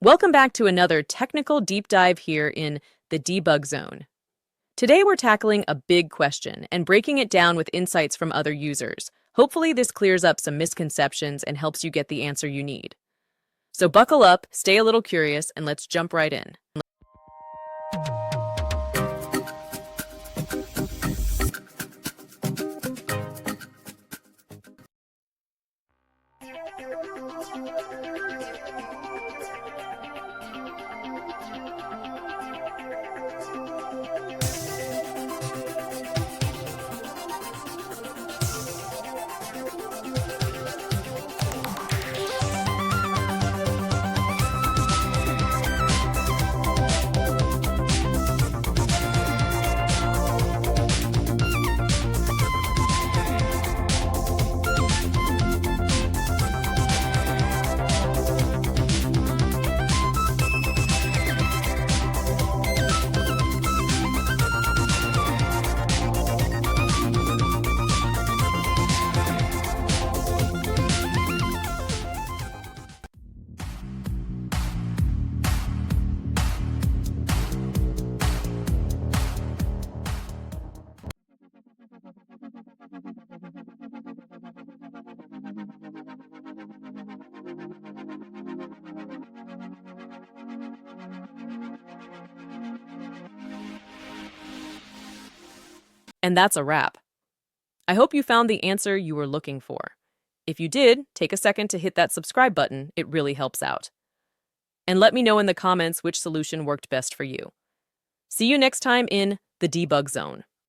Welcome back to another technical deep dive here in the debug zone. Today we're tackling a big question and breaking it down with insights from other users. Hopefully this clears up some misconceptions and helps you get the answer you need. So buckle up, stay a little curious, and let's jump right in. And that's a wrap. I hope you found the answer you were looking for. If you did, take a second to hit that subscribe button. It really helps out. And let me know in the comments which solution worked best for you. See you next time in the debug zone.